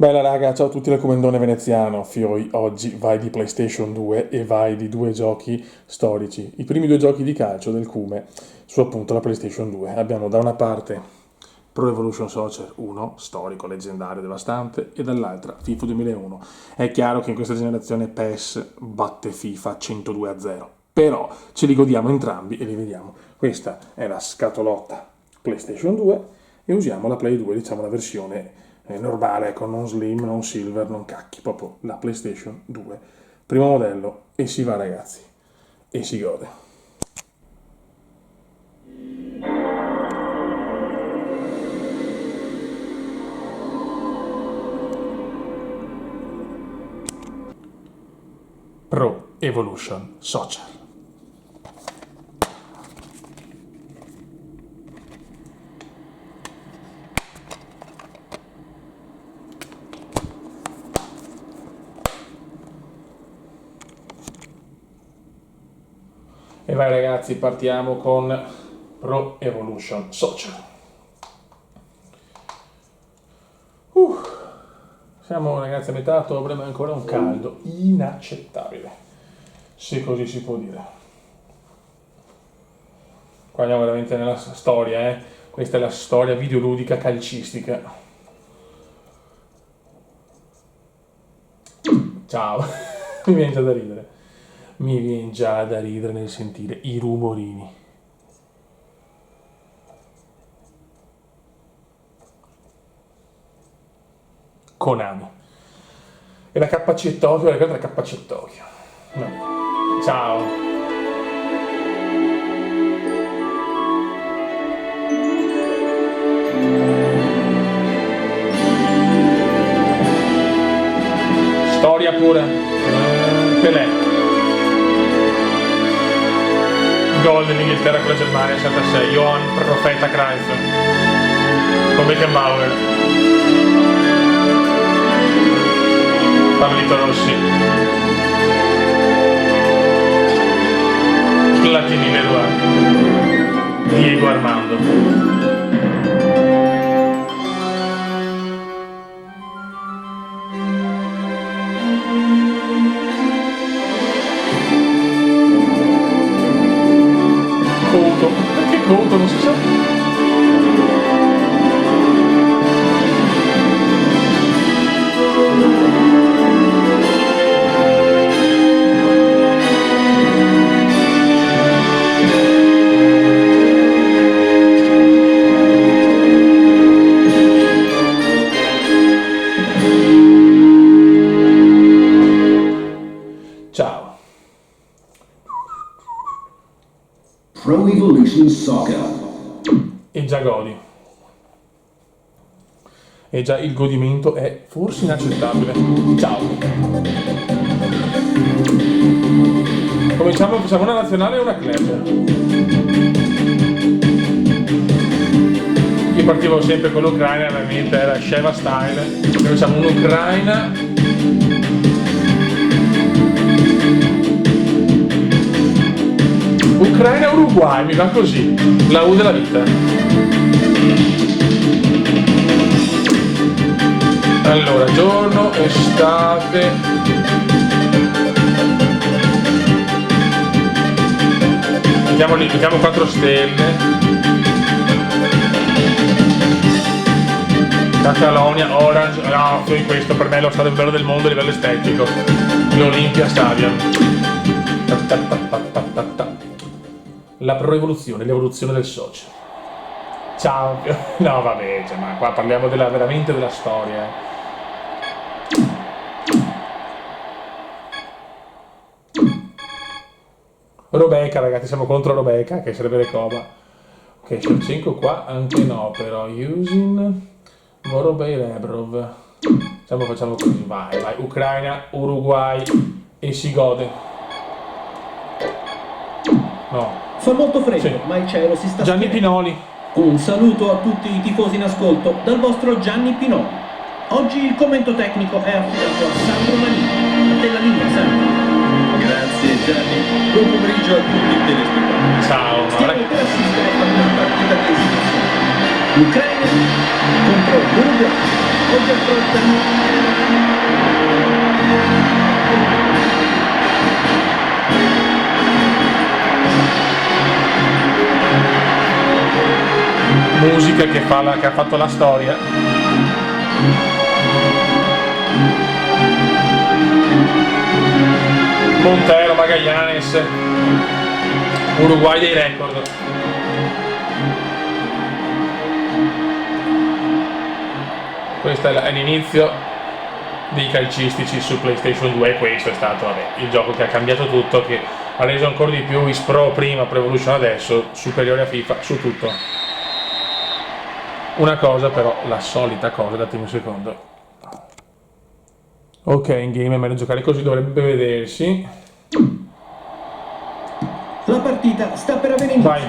Bella raga, ciao a tutti dal Comendone veneziano. Fioi, oggi vai di PlayStation 2 e vai di due giochi storici. I primi due giochi di calcio del Cume su appunto la PlayStation 2. Abbiamo da una parte Pro Evolution Soccer 1, storico, leggendario, devastante, e dall'altra FIFA 2001. È chiaro che in questa generazione PES batte FIFA 102-0, però ce li godiamo entrambi e li vediamo. Questa è la scatolotta PlayStation 2 e usiamo la Play 2, diciamo la versione normale, ecco, non slim, non silver, non cacchi, proprio la PlayStation 2, primo modello, e si va ragazzi, e si gode. Pro Evolution Soccer. E vai ragazzi, partiamo con Pro Evolution Soccer. Siamo ragazzi a metà ottobre, ma ancora un caldo inaccettabile, se così si può dire. Qua andiamo veramente nella storia, questa è la storia videoludica calcistica. Ciao, mi viene già da ridere. Mi viene già da ridere nel sentire i rumorini. Konami. E la KC Tokyo, la KC Tokyo. No. Ciao. Storia pura. Pelé. Gol dell'Inghilterra con la Germania 66. Johann Profeta Cruyff. Con Beckenbauer. Pablito Rossi. Platini Leroy. Diego Armando. Couto. Perché Couto non si sa? Ciao. Pro Evolution Soccer. E già godi. E già il godimento è forse inaccettabile. Ciao. Cominciamo, facciamo una nazionale e una club. Io partivo sempre con l'Ucraina, veramente era Sheva style. Noi facciamo un'Ucraina. Ucraina-Uruguay, mi va così, la U della vita. Allora, giorno, estate. Mettiamo lì, mettiamo 4 stelle. Catalonia, Orange, no, questo per me è lo stadio più bello del mondo a livello estetico. L'Olympia Stadium. La pro-evoluzione, l'evoluzione del socio. Ciao. No vabbè, cioè, ma qua parliamo veramente della storia. Robeca ragazzi, siamo contro Robeca, che sarebbe Recoba. Ok, Shevchenko qua anche no, però Yusin, Vorobei, Rebrov. Facciamo così, vai, Ucraina, Uruguay e si gode. No. Fa molto freddo, Sì. ma il cielo si sta Gianni spianendo. Pinoli. Un saluto a tutti i tifosi in ascolto dal vostro Gianni Pinoli. Oggi il commento tecnico è affidato a Sandro Manini. A te la linea, Sandro. Grazie Gianni, buon pomeriggio a tutti i telespettatori. Ciao. Stiamo per assistere a una partita di esibizione. L'Ucraina contro l'Uruguay. Oggi affronta musica che ha fatto la storia. Montero, Magallanes, Uruguay dei record. Questo è l'inizio dei calcistici su PlayStation 2 e questo è stato il gioco che ha cambiato tutto, che ha reso ancora di più Is Pro prima, Pro Evolution adesso, superiore a FIFA su tutto. Una cosa però, la solita cosa, datemi un secondo. Ok, in game è meglio giocare così, dovrebbe vedersi. la partita sta per avere inizio. Vai.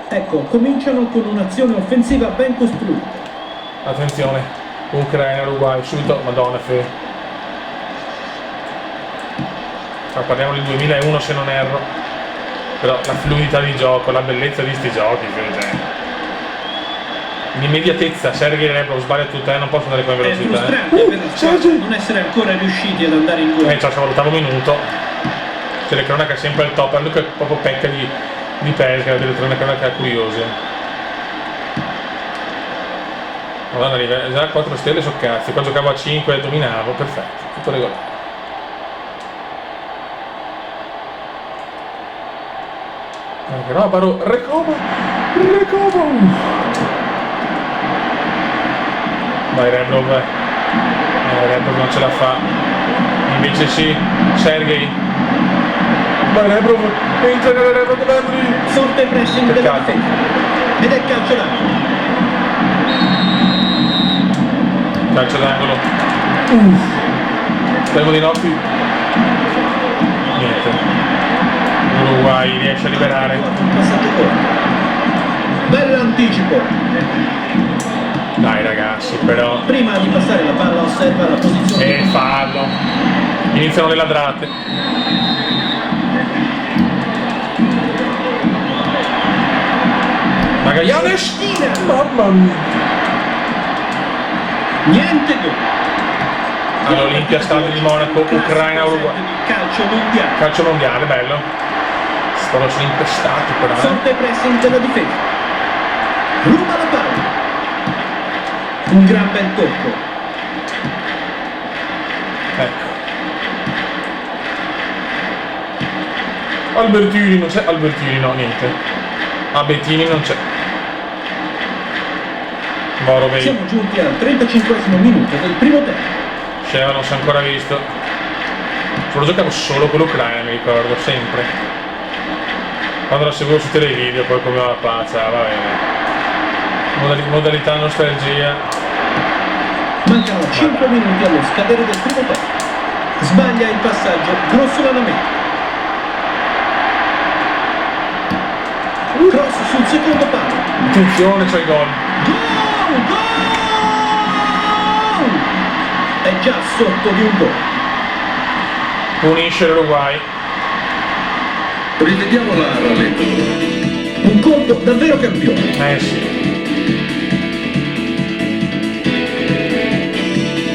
Ecco, cominciano con un'azione offensiva ben costruita. Attenzione, Ucraina, Uruguay, subito, madonna fe. Parliamo del 2001 se non erro. Però la fluidità di gioco, la bellezza di sti giochi, cioè. L'immediatezza, Sergei Rebrov sbaglia tutto, non posso andare con È velocità. frustrante per la squadra non essere ancora riusciti ad andare in gol. Ci ha valutato un minuto. C'è le cronache sempre al top, lui che proprio pecca di pesca, delle cronache curiose. Madonna, arriva già a 4 stelle so cazzi, qua giocavo a 5 e dominavo, perfetto, tutto regolare. Che roba, Recoba! Vai Rebrov, Rebrov non ce la fa, invece sì, Sergei. Vai Rebrov, entra nella Rebrov dell'Embry. Forte pressing della difesa. Ed è calcio d'angolo. Calcio d'angolo. Tempo di notti. Niente. Uruguay riesce a liberare. Un passaggio corto. Bell'anticipo. Dai ragazzi, però. Prima di passare la palla osserva la posizione. E fallo. Iniziano le ladrate. Magallanes! Mamma mia! Niente gol. All'Olimpia Stadio di Monaco, Ucraina, Uruguay. Calcio mondiale. Calcio mondiale, bello. Sono impestati però. Forte pressing della difesa. Ruba la palla. Un gran bel tocco. Ecco. Albertini non c'è, Albertini no, niente. Abettini non c'è. Borovei. Siamo giunti al 35esimo minuto del primo tempo. Sceva non si è ancora visto. Solo giocavo solo con l'Ucraina, mi ricordo, sempre. Quando la seguivo su televideo, poi come la pazza, va bene. Modalità nostalgia. Mancano 5 minuti allo scadere del primo tempo. Sbaglia il passaggio grossolanamente. Cross sul secondo palo. Attenzione, c'è il gol. Gol! Gol! È già sotto di un gol. Punisce l'Uruguay. Rivediamo la rallenta. Un colpo davvero campione. Sì.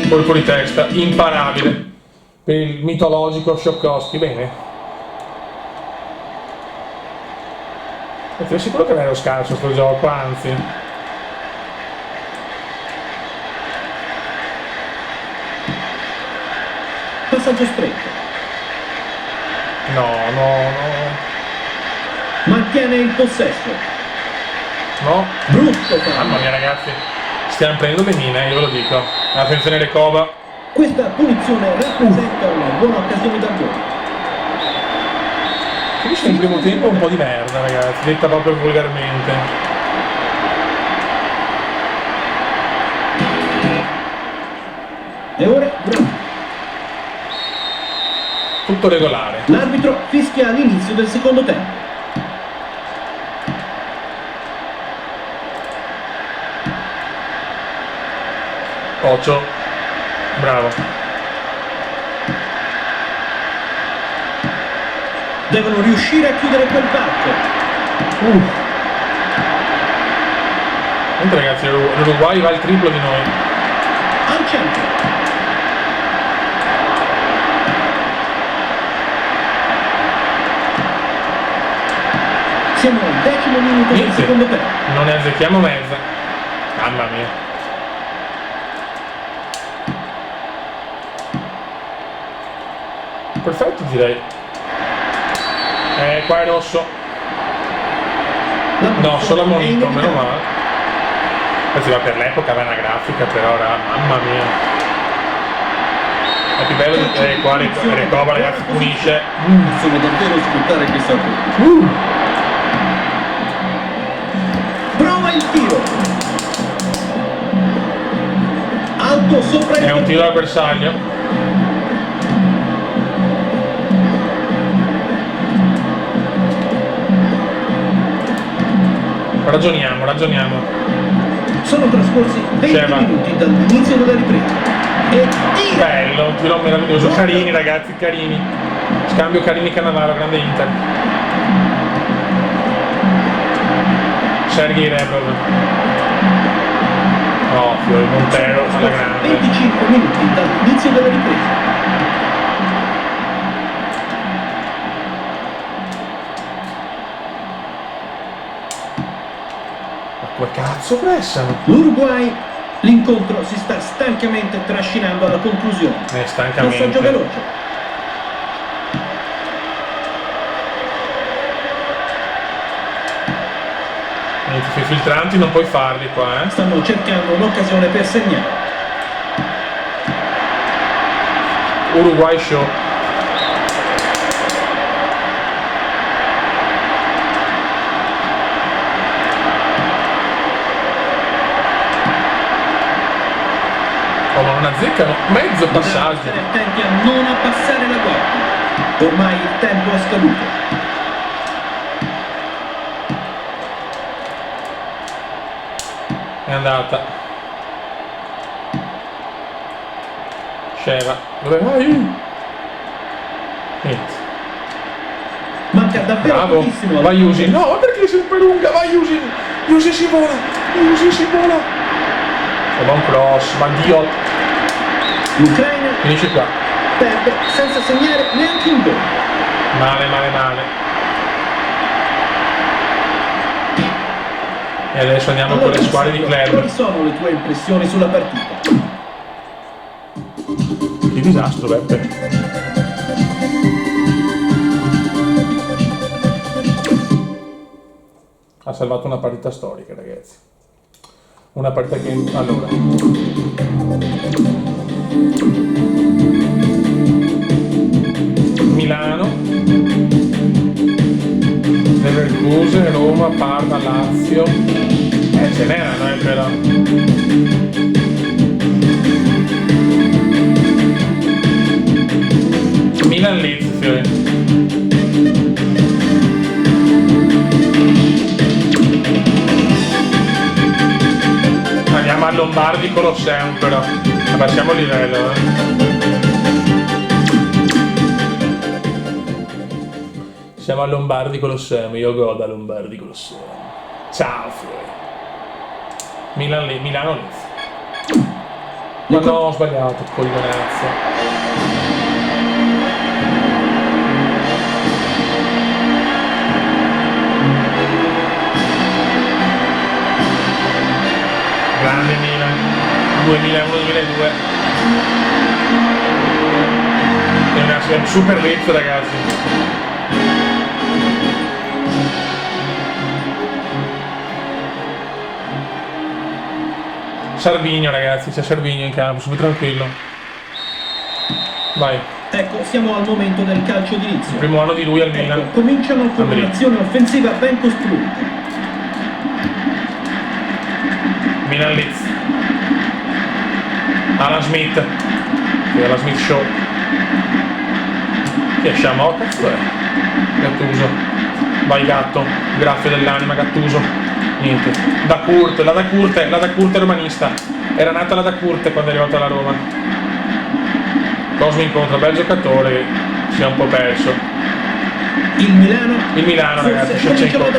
Colpo di testa, imparabile. Per il mitologico Scioccoski, bene. Sei sicuro che non ero scarso sto gioco, anzi. Passaggio stretto. No. Mantiene il possesso. No. Brutto Mamma fallo. mia ragazzi, stiamo prendendo le mine, io ve lo dico. Attenzione Recoba. Questa punizione rappresenta una buona occasione da gol. Finisce il primo tempo un po' di merda ragazzi, detta proprio volgarmente. E ora bravo. Tutto regolare. L'arbitro fischia all'inizio del secondo tempo. Occhio. Bravo. Devono riuscire a chiudere quel varco. Niente ragazzi, l'Uruguay va il triplo di noi. Al centro. Siamo al 10° minuto del secondo tempo. Non ne azzecchiamo mezza. Mamma mia. Perfetto direi. Qua è rosso. No, solo a monito, meno male. Questa va per l'epoca, va una grafica per ora, mamma mia. È più bello di qua Recoba ragazzi, punisce. Sono davvero sfruttare questa cosa. Prova il tiro. Alto sopra il È un tiro al bersaglio. Ragioniamo. Sono trascorsi 20 minuti dall'inizio della ripresa. E tira! Bello, un tiro meraviglioso. Carini ragazzi, carini. Scambio Carini-Cannavaro, grande Inter. Sergei Rebrov. No, Fiori Montero alla grande. 25 minuti dall'inizio della ripresa. Come cazzo pressano? L'Uruguay, l'incontro si sta stancamente trascinando alla conclusione. Stancamente. Passaggio veloce. I filtranti non puoi farli qua, Stanno cercando un'occasione per segnare. Uruguay show. Oh, ma non azzeccano mezzo passaggio. Stare attenti a non abbassare la guardia. Ormai il tempo è scaduto. È andata. Sceva. Dove vai? Niente. Manca davvero Bravo. pochissimo. Vai Yusin. No, ma perché sei super lunga? Vai Yusin. Yusin si vola. Va un cross, ma Dio. L'Ucraina Finisce qua. perde senza segnare neanche un gol. Male. E adesso andiamo con le squadre di Quali club. sono le tue impressioni sulla partita? Che disastro, Beppe. Ha salvato una partita storica, ragazzi. Una partita che... Allora. Milano. Leverkusen, Roma, Parma, Lazio. Ce n'erano, però. Milan Leeds, Fiori. Andiamo a Lombardi Colosseum però. Abbassiamo il livello, Siamo a Lombardi Colosseum, io godo a Lombardi Colosseum. Ciao Fiori. Milano Leeds. Ma no, ho sbagliato, coglionazzo. Grande Milan, 2001-2002. È un super Leeds, ragazzi. Sarvigno, ragazzi, c'è Sarvigno in campo, super tranquillo. Vai. Ecco, siamo al momento del calcio d'inizio. Primo anno di lui al Milan. Ecco, cominciano con un'azione offensiva ben costruita. Milan Leeds. Alan Smith. Alan Smith Show. Che è Sciamò? Cazzo è? Gattuso. Vai Gatto. Graffio dell'anima Gattuso. Niente. Da Curte è romanista. Era nata la Da Curte quando è arrivata alla Roma. Cosmi incontra, bel giocatore, si è un po' perso. Il Milano ragazzi, Shevchenko.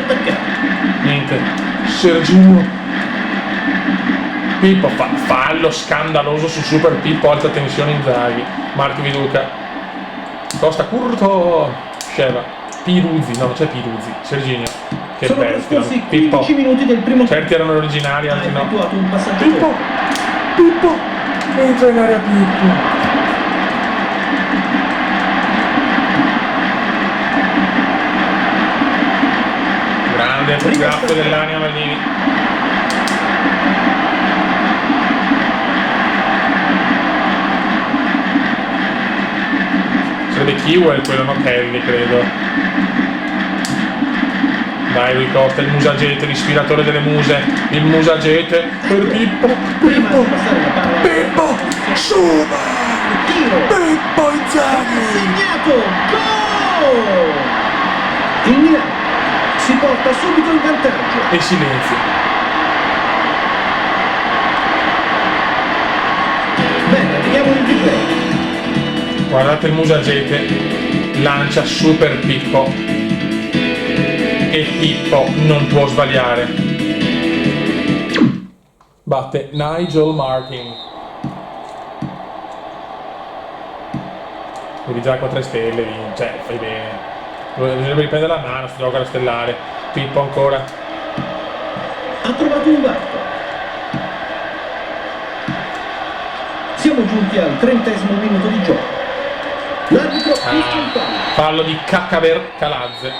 Niente. Sergio. Pippo, fallo scandaloso su Super Pippo, alta tensione Inzaghi. Marco Viduca. Costa curto. Sceva. Piruzzi, no, non c'è Piruzzi. Serginio. Che Sono bestia. trascorsi Pippo. 15 minuti del primo tempo. Certi erano originali, Ha altri no. effettuato un passaggio Pippo. corto. Pippo. Entra in area Pippo. Grande graffio dell'anima Maldini. Sarebbe Kiwell quello, no? Kelly credo. Dai Rui Costa, il musagete, l'ispiratore delle muse, il musagete per Pippo. Prima Pippo. di passare la palla Pippo. Suma. tiro, Pippo Inzaghi. segnato, gol! Il Milan si porta subito in vantaggio. E silenzio. Bene, vediamo il replay. Guardate il musagete, lancia Super Pippo e Pippo non può sbagliare. Batte Nigel Martin. Vedi già con 3 stelle, cioè fai bene. Bisognerebbe riprendere la mano, sto gioco alla stellare. Pippo ancora. Ha trovato un varco. Siamo giunti al 30° minuto di gioco. L'arbitro fischia il fallo. Fallo di Cacaver Calazze.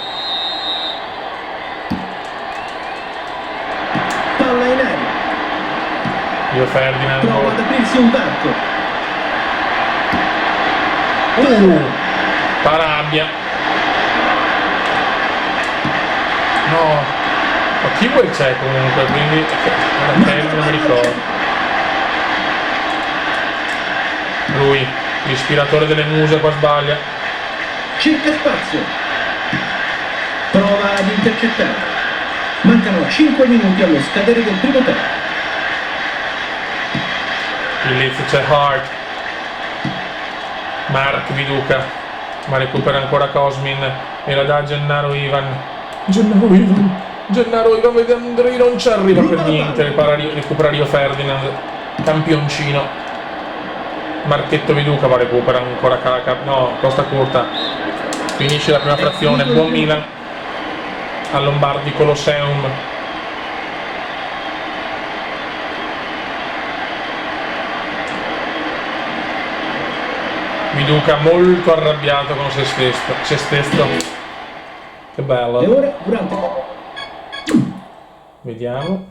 Palla in aria. Io Ferdinand. Prova ad aprirsi un varco. Parabbia. No. Ma chi vuoi c'è comunque, quindi non mi ricordo. Lui, l'ispiratore delle muse, qua sbaglia. Cerca spazio. Prova ad intercettare. Mancano 5 minuti allo scadere del primo tempo. Il Leeds c'è Hart. Mark Viduca. Ma recupera ancora Cosmin. E la dà Gennaro Ivan. Gennaro vede Andrei, non ci arriva per niente. Recupera Rio Ferdinand. Campioncino. Marchetto Viduca, ma recupera ancora no, Costa Curta. Finisce la prima frazione, buon Milan al Lombardi Colosseum. Viduca molto arrabbiato con se stesso. Che bello. E ora durante. Vediamo.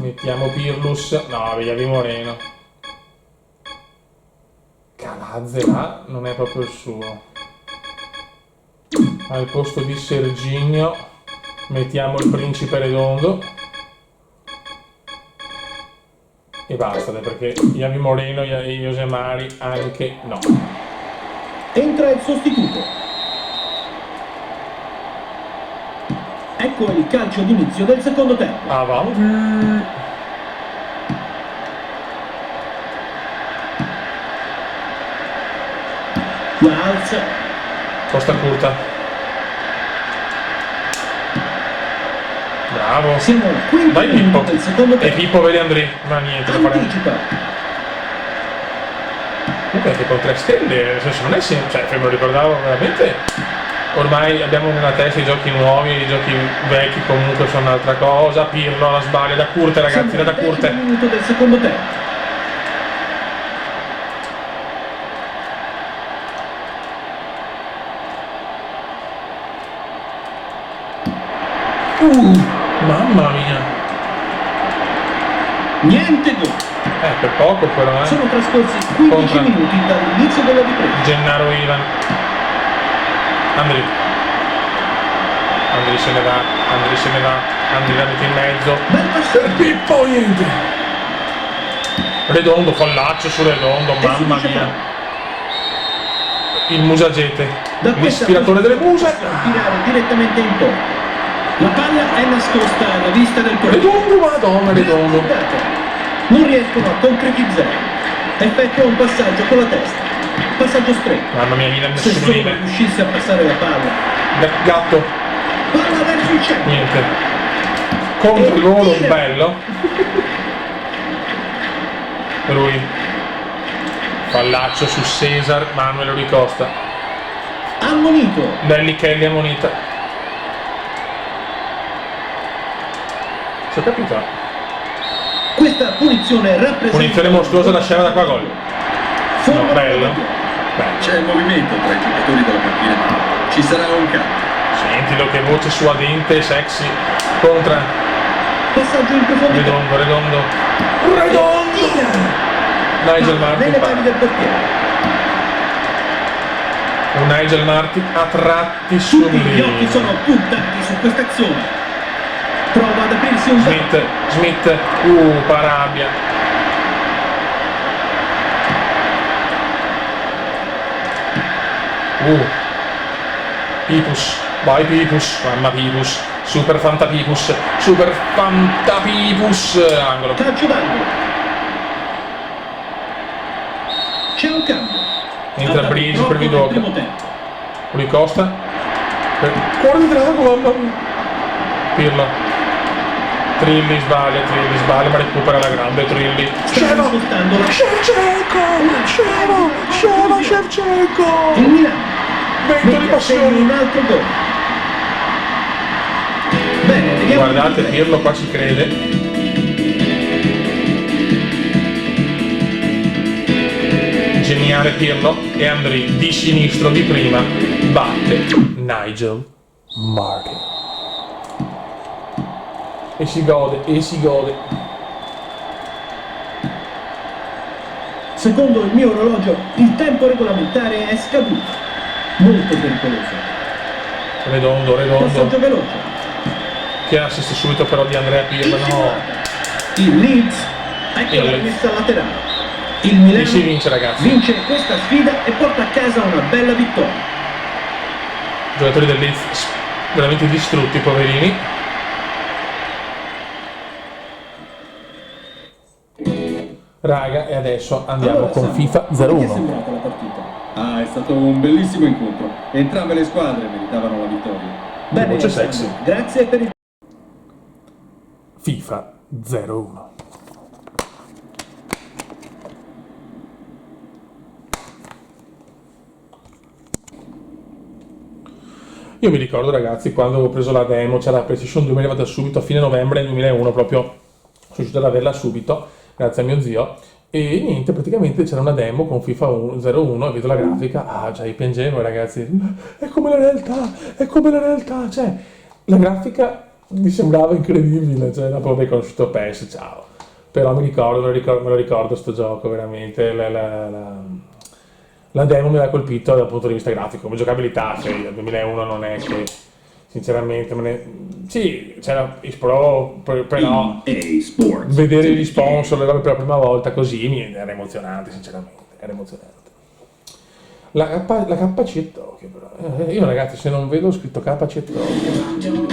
Mettiamo Pirlus. No, via Moreno. Calazze là non è proprio il suo. Al posto di Serginio mettiamo il Principe Redondo. E basta, perché Iavi Moreno e Josemari anche no. Entra il sostituto. Ecco il calcio d'inizio del secondo tempo. Avanti. La alza. Costa Curta. Bravo. Siamo al quinto Vai Pippo. minuto del secondo E tempo. Pippo vede Andrei. Ma niente, lo faremo. Anticipa. Comunque anche con 3 stelle, nel senso non è semplice, cioè me lo ricordavo veramente. Ormai abbiamo nella testa i giochi nuovi, i giochi vecchi comunque sono un'altra cosa. Pirlo la sbaglia da Curte, ragazzi, Siamo da al Curte. 10° minuto del secondo tempo. Mamma mia. Niente gol. Per poco però, Sono trascorsi 15 Contra. minuti dall'inizio della ripresa. Gennaro Ivan. Andri se ne va. Andri la mette in mezzo. Bel passaggio. Pippo niente. Redondo, fallaccio su Redondo, mamma mia. Il musagete, Da questa l'ispiratore delle muse. tirare direttamente in porta. La palla è nascosta alla vista del portiere. Redondo, madonna, Redondo. Non riescono a concretizzare. Effettua un passaggio con la testa. Passaggio stretto. Mamma mia, Milan Se solo sublime. riuscisse a passare la palla. Gatto, Palla verso il centro. niente. Contro il volo, un bello. Lui. Fallaccio su Cesar, Manuel Ricosta. Ammonito. Nelly Kelly ammonita. Ci ho capito. Questa punizione rappresenta... Punizione mostruosa da scena da qua gol. Forma No, bello. di Bello. C'è movimento tra i giocatori della panchina. Ci sarà un cambio. Sentilo che voce suadente, sexy. Contra. passaggio in profondità. Redondo, redondo. Nigel Martin. Nelle mani del portiere. Un Nigel Martin a tratti Tutti gli occhi sublimi. sono puntati su questa azione. Prova ad aprirsi un Smith, Parabia. Pipus, vai Pipus, mamma Pipus, super fanta Pipus, angolo. calcio d'angolo. C'è un cambio. Entra Bridge per Troppo nel Vidoca. primo tempo. Rui Costa. Cuore di drago, mamma mia. Pirlo. Trilli sbaglia, ma recupera la grande Trilli. Stanno spostando la Shevchenko! il Milan. Vento di Mette a segno passione! un altro gol. Bene, vediamo. Guardate, Pirlo qua ci crede. Geniale Pirlo e Andri di sinistro di prima batte Nigel Martin. E si gode. Secondo il mio orologio, il tempo regolamentare è scaduto. Molto pericoloso. Redondo. Passaggio veloce. Che assist subito però di Andrea Pirlo, no. Il Leeds. Ecco Il la Leeds. rimessa laterale. Il Milano E si vince, ragazzi. vince questa sfida e porta a casa una bella vittoria. Giocatori del Leeds veramente distrutti, poverini. Raga, e adesso andiamo Allora, con Sam, FIFA come ti è 01. sembrata la partita? Ah, è stato un bellissimo incontro. Entrambe le squadre meritavano la vittoria. Bene, voce Alessandro, sexy. grazie per il... FIFA 01. Io mi ricordo, ragazzi, quando avevo preso la demo, c'era la PlayStation 2, mi è arrivata subito a fine novembre del 2001, proprio sono riuscito ad averla subito, grazie a mio zio, e niente, praticamente c'era una demo con FIFA 01 e vedo la grafica, già io piangevo, ragazzi, è come la realtà, cioè, la grafica mi sembrava incredibile, cioè, dopo aver conosciuto PES, ciao, però me lo ricordo sto gioco, veramente, la demo mi aveva colpito dal punto di vista grafico, come giocabilità, cioè il 2001 non è che sinceramente sì, c'era Pro, però EA Sports. vedere gli sponsor, le robe per la prima volta così era emozionante, sinceramente, era emozionante. La KC Tokyo però, io ragazzi se non vedo scritto KC Tokyo,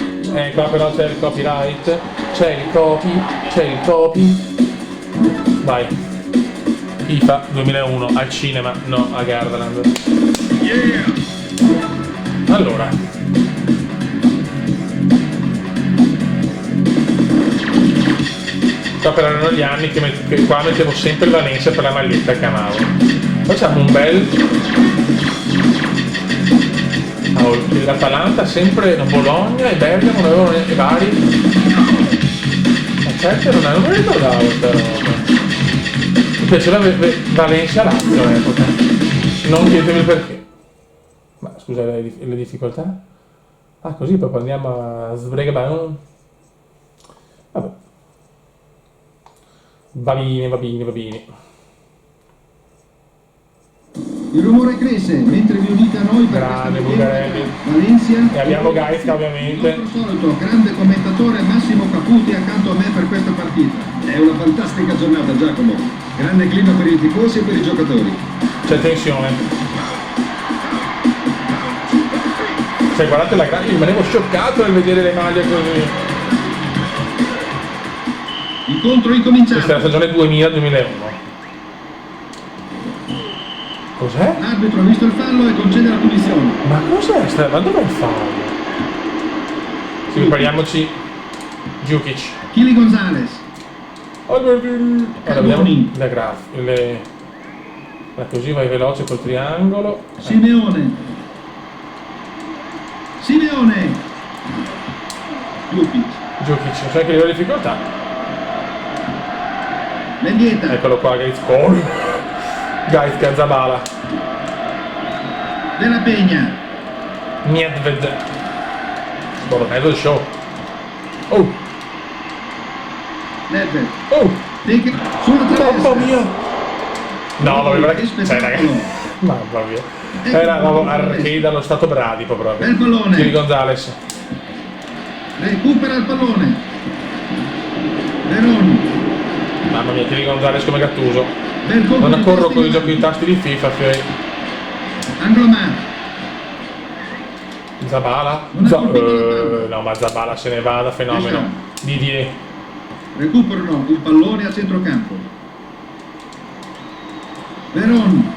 qua però c'è il copyright, c'è il copy, vai. FIFA 2001 al cinema, no a Gardaland. Allora, qua però erano gli anni che qua mettevo sempre il Valencia per la maglietta che amavo. Facciamo un bel l'Atalanta sempre, Bologna e Bergamo non avevano e vari, ma certo non me lo ricordavo questa roba. Mi piaceva Valencia Lazio all'epoca, non chiedetemi il perché. Ma scusa le difficoltà? Ah così proprio andiamo a sbregare. Vabbè. Va bene. Il rumore cresce mentre vi unite a noi per Grande questa Bugarelli. Valencia. E abbiamo Gaisca ovviamente. Il nostro solito grande commentatore Massimo Caputi accanto a me per questa partita. È una fantastica giornata, Giacomo. Grande clima per i tifosi e per i giocatori. C'è tensione. Cioè guardate la grafica, rimanevo scioccato nel vedere le maglie così. Incontro Questa è incominciato. la stagione 2000-2001. Cos'è? L'arbitro ha visto il fallo e concede la punizione. Ma cos'è? Ma dov'è il fallo? Sì, prepariamoci Djukic. Kili Gonzalez. Ora vediamo Carboni. così vai veloce col triangolo. Simeone. Simeone. Djukic. Sai che livello di difficoltà? Mendieta. Eccolo qua, Gaizka, Zabala. Della Peña. Nedved. Borrello del show. Oh! Nedved. Oh! Sulla traversa. Mamma mia! No, vabbè, Che cioè, spettacolo. ragazzi. Mamma mia. Era arcade allo stato bradipo proprio. Bel pallone. Kili Gonzalez. Recupera il pallone. Veron. Mamma mia, Kili Gonzalez come Gattuso. Bel colpo Non di corro testa con i di giochi di tasti di FIFA, Fiori. Anglomà. Zabala? No, ma Zabala se ne va da fenomeno. Didier. Recuperano il pallone a centrocampo. Veron.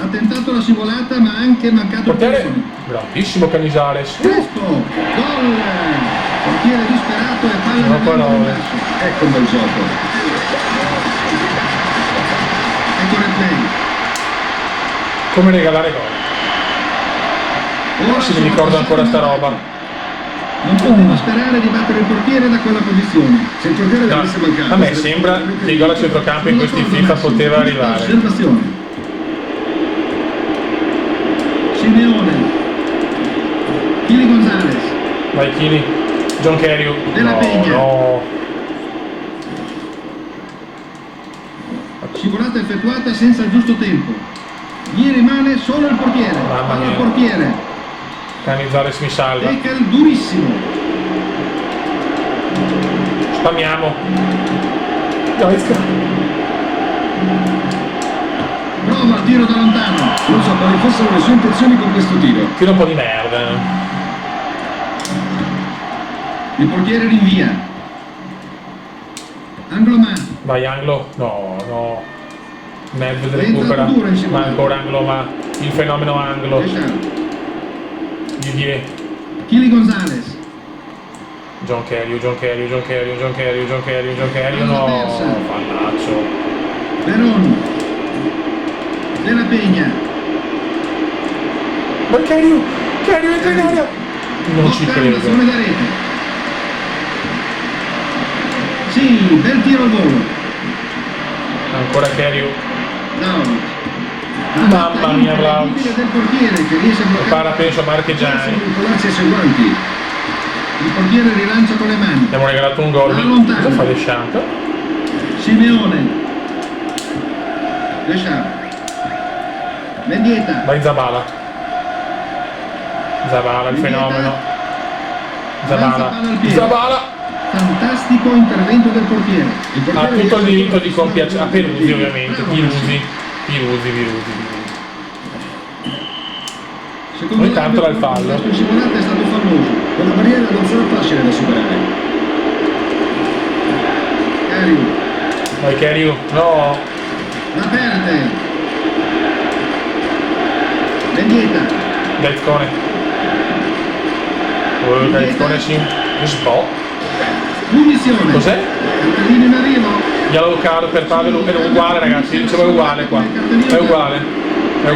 Ha tentato la scivolata ma ha anche mancato il Portiere, pallone. grandissimo Canizales. Crespo. Gol. Portiere disperato e palla No, nel parole. angolo basso. Ecco un bel gioco. Ecco il replay. Come regalare gol? Ora Se mi sono ricordo passati ancora sta una roba. volta. Non poteva sperare di battere il portiere da quella posizione. Se il portiere No, avesse mancato... a me sembra che il gol a centrocampo in questi FIFA poteva arrivare. Osservazione. Simeone. Kili Gonzalez. Vai Kili. John Kerry. Della No, Peña. no. Scivolata effettuata senza il giusto tempo. Gli rimane solo il portiere. Mamma Palla al mia. portiere. Canizales mi salva. Tekel durissimo. Spammiamo. Gaizka. Prova il tiro da lontano. Non so quali fossero le sue intenzioni con questo tiro. Tira un po' di merda. Il portiere rinvia. Anglomà. Vai Anglo. No, no. Nedved È recupera. entrato duro insieme. Ma ancora Anglo, ma il fenomeno Anglo. Deschamps. Didier. Kili Gonzalez. John Kerry. No, Persa. fallaccio. Veron. Della Peña. Ma Kerry entra in area. Non ci credo. Azione da rete. Sì, bel tiro al volo. Ancora Kerry. Down. Mamma mia, Vlahovic. Del portiere che riesce a bloccare. Para penso a Marchegiani. Vincolarsi ai seguenti. Il portiere rilancia con le mani. Abbiamo regalato un gol. Da lontano. Cosa fa Deschamps? Simeone. Deschamps. Mendieta. Vai Zabala. Zabala, il fenomeno. Zabala. Fantastico intervento del portiere. Ha tutto il diritto di compiacere. A Peruzzi ovviamente. Pirusi. Secondo Ogni tanto era il fallo. La scivolata è stato falloso. Quella barriera non sarà facile da superare. Cariu. Vai Kerry. No. La perde. Mendieta. Gaizkone. Gaizkone sì. Sbò. Punizione. Cos'è? Cartellino in arrivo. Yellow card per Pavel. È uguale ragazzi. Insomma è uguale qua. È uguale. La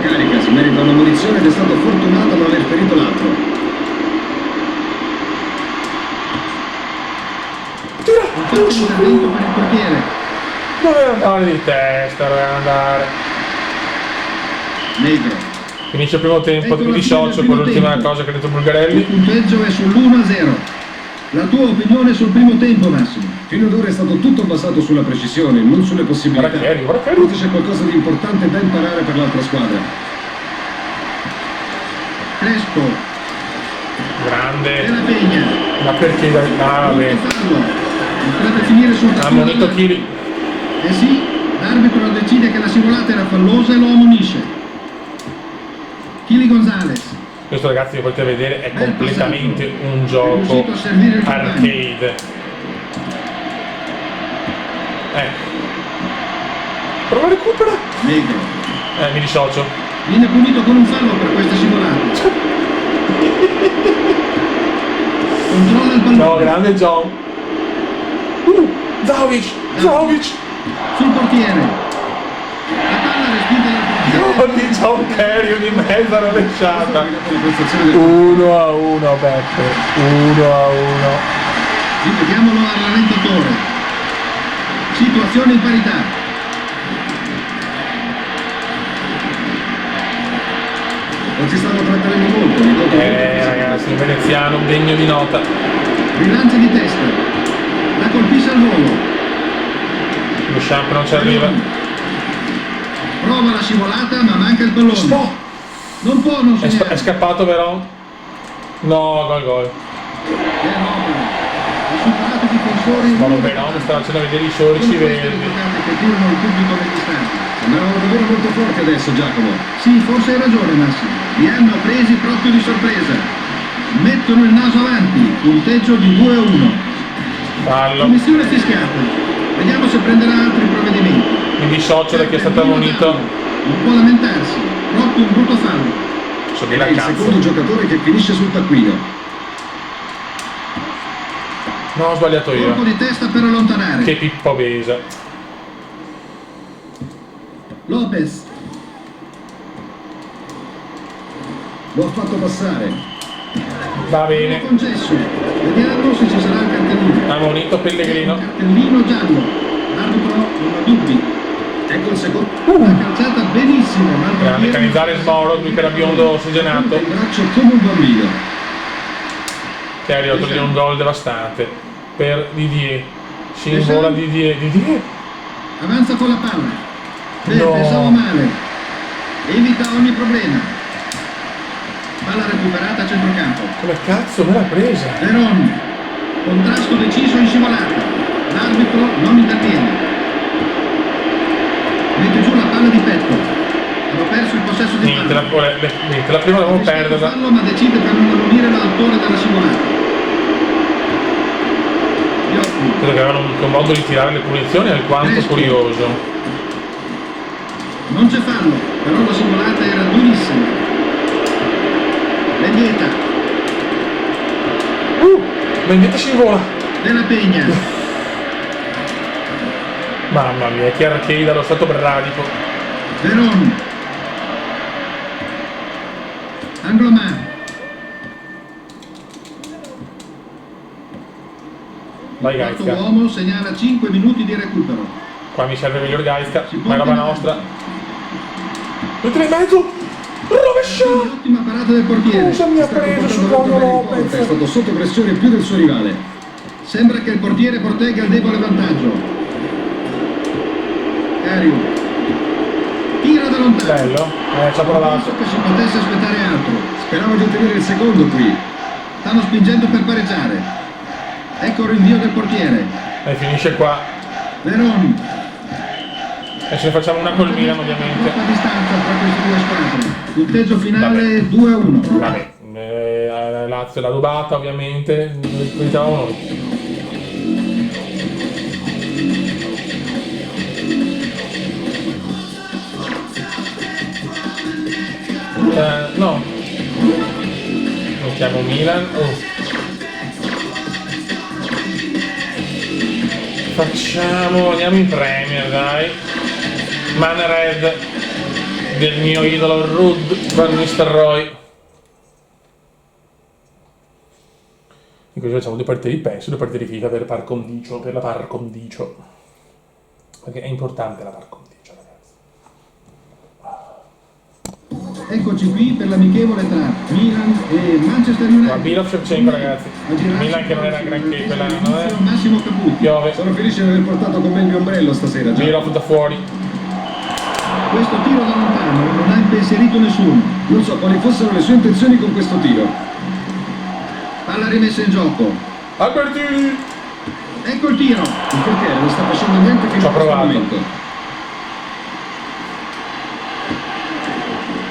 carica si merita una munizione ed è stato fortunato a non aver ferito l'altro. Un forte intervento per il portiere. Doveva andare di testa, doveva andare. Negro. Finisce il primo tempo, Ecco mi la dissocio fine con del l'ultima primo tempo. cosa che ha detto Il Bulgarelli. punteggio è sull'1-0. La tua opinione sul primo tempo, Massimo? Fino ad ora è stato tutto basato sulla precisione, non sulle possibilità. Guarda Kerry. Forse c'è qualcosa di importante da imparare per l'altra squadra. Crespo. Grande. Della Peña. Ma perché? Vabbè. Fallo. Potrebbe finire sul Ha ammonito Kili. Eh sì, l'arbitro decide che la scivolata era fallosa e lo ammonisce. Kili Gonzalez. Questo ragazzi che potete vedere è completamente un È gioco riuscito a servire il compagno. arcade. Ecco. Prova a recupera. Negro. Mi dissocio. Viene punito con un fallo per questa scivolata. Controlla il pallone. No, grande John. Vlahovic! Sul portiere. La palla respinta dal portiere. Di John Kerry di mezza rovesciata. La prestazione del 1-1 Beppe, 1-1. Rivediamolo al rallentatore. Situazione in parità. Non ci stanno trattenendo molto. Ragazzi, il veneziano degno di nota. Rilancio di testa. La colpisce al volo. Lo Champ non ci arriva. Prova la scivolata ma manca il pallone. No! Non può non È segnare. scappato Veron? No, gol. Ha superato i difensori. Paolo Veron sta facendo vedere i storici verdi. Che tirano il pubblico negli stati. Sembravano davvero molto forti adesso, Giacomo. Sì, forse hai ragione, Massimo. Li hanno presi proprio di sorpresa. Mettono il naso avanti, punteggio di 2-1. Fallo. Commissione fischiata. Vediamo se prenderà altri provvedimenti. Mi dissocio da chi è stato ammonito. Non può lamentarsi, proprio un brutto fallo. Sono È la il cazzo. secondo giocatore che finisce sul taccuino. No, ho sbagliato Colpo io. di testa per allontanare. Che Pippo Besa. Lopez. Lo ha fatto passare. Va bene. Concesso. Vediamo se ci sarà il cartellino. Ammonito Pellegrino. Cartellino giallo. L'arbitro non ha dubbi. Ecco il secondo. Ha calciata benissimo. Grande Canizares Moro, lui che era biondo ossigenato. Il braccio come un bambino. Che è arrivato lì un gol devastante. Per Didier. Scinvola Didier. Avanza con la palla. No. Pensavo male. Evita ogni problema. Palla recuperata a centrocampo. Come cazzo me l'ha presa? Veron. Contrasto deciso in scivolata. L'arbitro non interviene. Mette giù la palla di petto. Hanno perso il possesso di Niente, palla. la prima devo perderla. Fallo, ma decide per non ammonire l'autore della scivolata. Credo che avevano un modo di tirare le punizioni alquanto curioso. Non c'è fallo, però la scivolata era durissima. Mendieta. Mendieta scivola. Della Pegna. Mamma mia, che arcade allo stato bradico. Veron. Anglomà. Vai Il quarto Gaizka. uomo segnala 5 minuti di recupero. Qua mi serve miglior Gaizka, Si può ma è roba chiamare. nostra. Mettere in mezzo! Rovesciato! Ottima parata del portiere. Cosa mi ha Sta preso comportando sul molto Claudio bene in porta, Lopez? è stato sotto pressione più del suo rivale. Sembra che il portiere protegga il debole vantaggio. Cario. Tira da lontano. Bello, ci ha provato. Penso che si potesse aspettare altro. Speravo di ottenere il secondo qui. Stanno spingendo per pareggiare. Ecco il rinvio del portiere. E finisce qua. Veron. E ce ne facciamo una col Milan ovviamente. A distanza tra queste due squadre. Punteggio finale 2-1. Vabbè, Lazio l'ha rubata ovviamente, diciamo noi. No. Mettiamo Milan. Andiamo in Premier, dai. Man Red del mio idolo Ruud Van Nistelrooy. In cui facciamo 2 partite di PES, 2 partite di FIFA per par condicio, per la par condicio. Perché è importante la par condicio, ragazzi. Eccoci qui per l'amichevole tra Milan e Manchester United. Bilov Shevchenko, ragazzi. Milan che non era granché quell'anno, Massimo Caputi. Piove. Sono felice di aver portato con me il mio ombrello stasera. Bilov da fuori. Questo tiro da lontano non ha impensierito nessuno. Non so quali fossero le sue intenzioni con questo tiro. Palla rimessa in gioco. Albertini! Ecco il tiro. Il portiere non sta facendo niente fino Ci ho a questo provato. momento.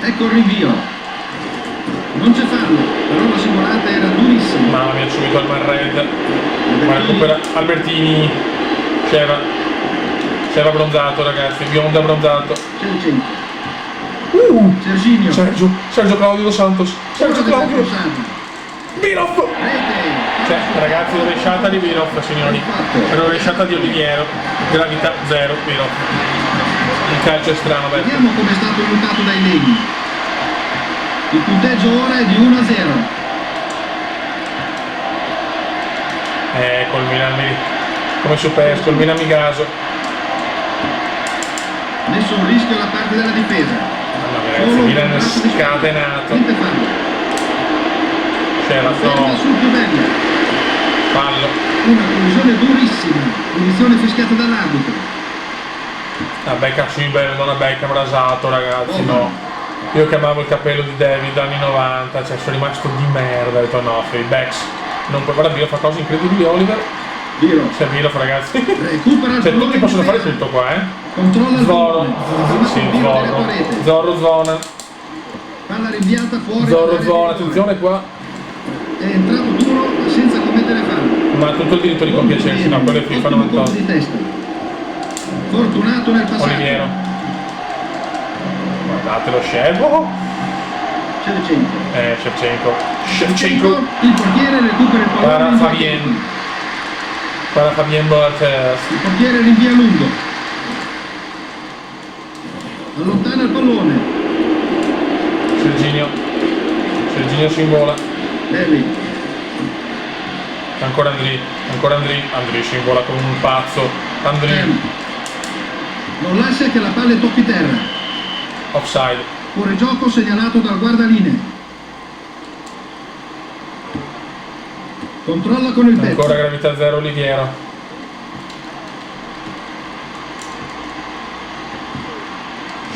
Ecco il rinvio. Non c'è fallo, però la scivolata era durissima. Mamma mia, subito il Man Red. Ma recupera Albertini. C'era bronzato, ragazzi, biondo abbronzato. Serginho. Sergio Claudio Dos Santos. Sergio Claudio. Rete. Bilov! Cioè, ragazzi, rovesciata di Virov, signori. Rovesciata di Oliviero. Gravità 0, Virov. Il calcio è strano, bello. Vediamo come è stato aiutato dai legni. Il punteggio ora è di 1-0. Col Milan come su PES, col Milan Migaso. Messo un rischio da parte della difesa. Allora, ragazzi, Milan è scatenato. Niente fallo. C'era Ferma sul più bello. fallo. Una collisione durissima. Punizione fischiata dall'arbitro. La Beckham sui bello, non la Beckham rasato, ragazzi, no. Io chiamavo il capello di David anni 90, cioè sono rimasto di merda, ho detto no, i backs. Non puoi guardare, fa cose incredibili, Oliver. Virov. C'è Virov, ragazzi. Recupera il Cioè pallone tutti possono in fare difesa. tutto qua, Controlla il Zoro, pallone. sì, Tiro Zoro, diretto a rete. Zoro zona, Palla rinviata fuori. Zoro dall'area zona, di rigore. attenzione qua. È entrato duro senza commettere fallo. Ma ha tutto il diritto di compiacersi, no, quello è FIFA Ottimo colpo 98. di testa. Fortunato nel passaggio. Oliviero. Guardatelo, Shevchenko. Shevchenko. Shevchenko. Il portiere recupera il pallone. Para in due Fabien. tempi. Para Fabien Barthez. Il portiere rinvia lungo. Allontana il pallone. Serginio si invola. Belli. Ancora Andri si invola come un pazzo. Andri, Non lascia che la palla tocchi terra. offside. Fuori gioco segnalato dal guardalinee. Controlla con il petto. Ancora gravità 0 Oliviero.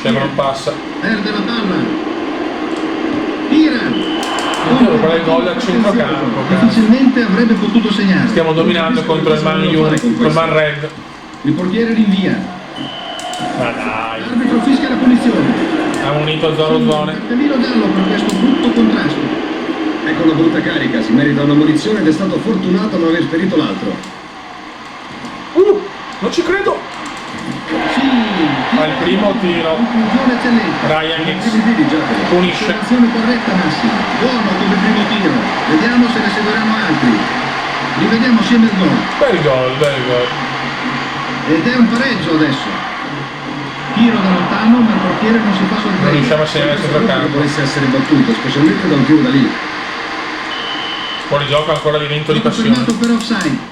Chevron passa. Perde la palla. Tira. Qual è il gol al centrocampo? Difficilmente avrebbe potuto segnare. Stiamo dominando contro il Man U, col Man Red. Il portiere rinvia. Ma dai, L'arbitro fischia la punizione. ha unito Zoro zone. Cartellino giallo per questo brutto contrasto. Ecco una brutta carica, si merita una munizione ed è stato fortunato a non aver ferito l'altro. Non ci credo. Sì. Ma il primo tiro. Conclusione eccellente. Ryan Hicks Vedi Giacomo. punisce. Azione corretta Massimo. Buono come primo tiro. Vediamo se ne seguiranno altri. Rivediamo assieme il gol. Bel gol. Ed è un pareggio adesso. Tiro da lontano, ma il portiere non si fa Non sorprendere. riusciamo a segnare il Che centrocampo. volesse essere battuto, specialmente da un tiro da lì. Fuori gioco ancora di vento di Gioco passione. fermato per offside.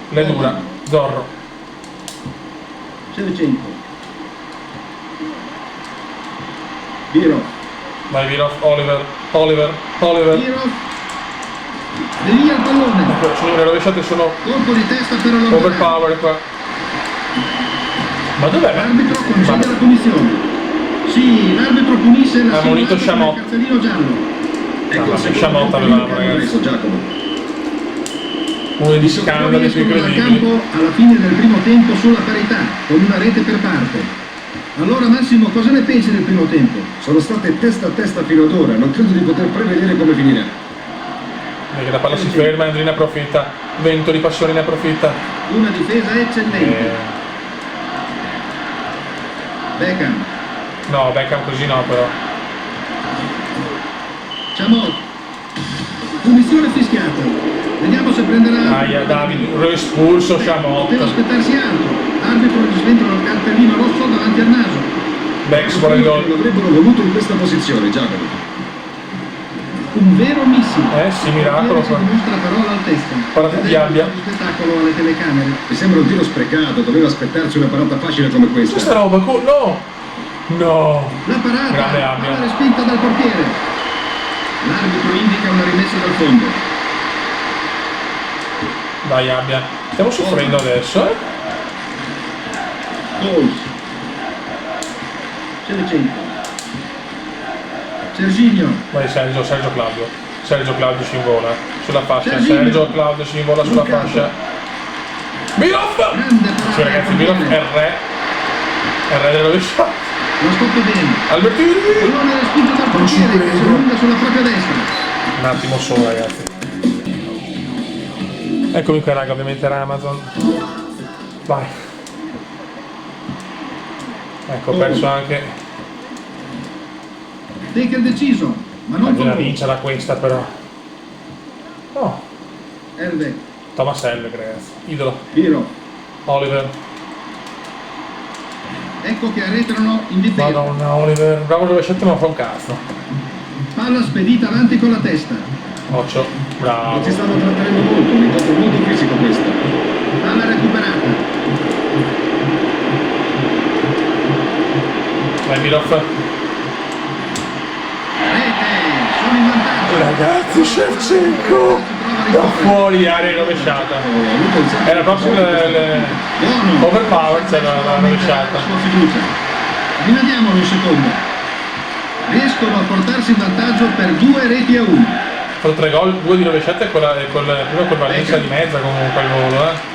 Le dura. Zorro. Shevchenko. Virov. Vai Virov, Oliver. Virov. Devia il pallone. Signore, le rovesciate sono Colpo di testa per allontanare. overpower qua. Ma dov'è? L'arbitro concede la punizione. Sì, l'arbitro punisce la Ha munito simulazione Chamot. del cartellino giallo. Ecco il secondo Chamot colpo avevamo, che hanno ragazzi. preso, Giacomo. Uno degli I scandali più escono dal incredibili. campo alla fine del primo tempo sulla parità, con una rete per parte. Allora Massimo, cosa ne pensi del primo tempo? Sono state testa a testa fino ad ora, non credo di poter prevedere come finirà. Vedi che la palla si ferma, Andri ne approfitta. Vento di passione ne approfitta. Una difesa eccellente. Beckham, No, Beckham così no però. Chamot. Punizione fischiata. Vediamo se prenderà. Aia, Davide, espulso Chamot. Poteva aspettarsi altro. Arbitro risventola il cartellino rosso davanti al naso. Bex vuole il Non gol. avrebbero voluto in questa posizione, Giacomo. Un vero missile. Sì, miracolo. Si dimostra però all'altezza. Guardate Ed chi ecco abbia. lo spettacolo alle telecamere. Mi sembra un tiro sprecato, doveva aspettarsi una parata facile come Questa questa. roba, no! No! La parata, Grande Abbia. palla respinta dal portiere. L'arbitro indica una rimessa dal fondo. Dai Abbia. Stiamo soffrendo adesso, Goals. Shevchenko. Serginho. Vai Sergio Claudio. Sergio Claudio si invola sulla fascia. Serginho. Sergio Claudio si invola sulla Lukaku. fascia. Virov! Grande parata. Sì ragazzi, del Virov portiere. è il re delle rovesciate. Lo stoppa bene. Albertini! Pallone respinto dal portiere che si allunga sulla propria destra. Un attimo solo ragazzi. Eccomi qua raga, ovviamente era Amazon. Vai. Ecco, ho perso anche. Taker deciso. ma non Bisogna con vincerla questa però. Oh, Elve, Thomas Helveg, ragazzi. Idolo. Piro. Oliver. Ecco che arretrano in difesa. Madonna, Oliver. Bravo rovesciato, non fa un cazzo. Palla spedita avanti con la testa. Occhio. Bravo. Non ci stanno trattenendo molto, un incontro molto fisico questo. Palla recuperata. Vai, Milov. Rete, sono in vantaggio. Ragazzi, Shevchenko. Da fuori, area rovesciata. Era proprio Buono. overpowered, c'è la rovesciata. La sua fiducia. Rivediamolo un secondo. Riescono a portarsi in vantaggio per 2-1. Ha fatto 3 gol, 2 di rovesciata e prima col Valencia di mezza comunque al volo,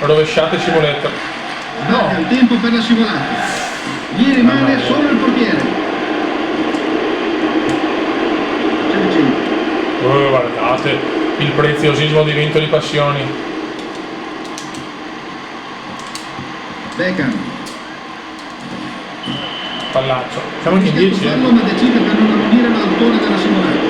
Rovesciata e scivoletta. Sbaglia il tempo per la scivolata. Gli rimane solo il portiere. Shevchenko. Guardate il preziosismo di vento di passioni. Beckham. Pallaccio. Siamo anche in Rischiato 10, fallo, ma decide per non ammonire l'autore della scivolata.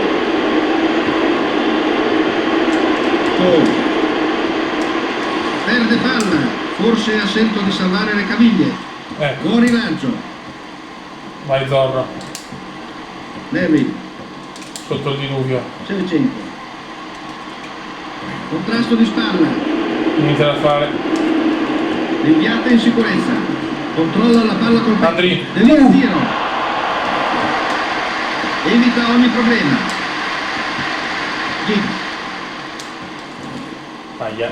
Perde palla, forse ha scelto di salvare le caviglie. Ecco, Buon rilancio. vai Zorro. Neville, Sotto il diluvio. Shevchenko. Contrasto di spalla, Niente da fare. rinviata in sicurezza. Controlla la palla col petto. Andri. Devia il tiro. Evita ogni problema. Giggs. Aia.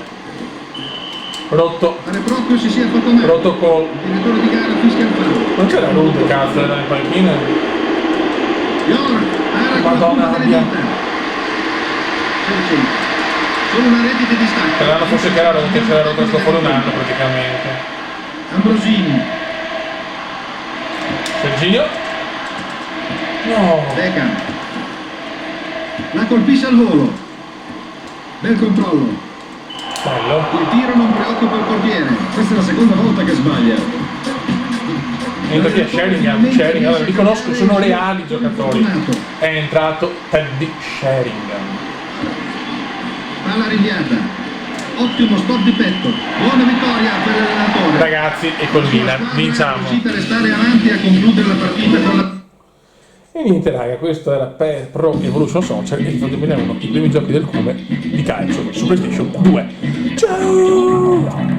Rotto. Pare proprio si sia fatto male. Rotto col. Il direttore di gara fischia il fallo. Non c'era Rude, cazzo, era in panchina. York para con la Madonna, punta delle abbia. dita. Shevchenko. Solo una rete di distacco. Quell'anno forse che era rotto, c'era rotto sto fuori un anno praticamente. Ambrosini. Serginio. No. Beckham. La colpisce al volo. Bel controllo. Bello. Il tiro non preoccupa il portiere. Questa è la seconda volta che sbaglia. Entra chi è Sheringham? Sheringham, allora, li conosco, sono reali giocatori. È entrato Teddy Sheringham. Palla rinviata. Ottimo stop di petto. Buona vittoria per l'allenatore. Ragazzi, e col Milan, vinciamo. È riuscita a restare avanti e a concludere la partita con la... E niente raga, questo era per Pro Evolution Soccer e FIFA 2001, i primi giochi del Cume di calcio su PlayStation 2. Ciao!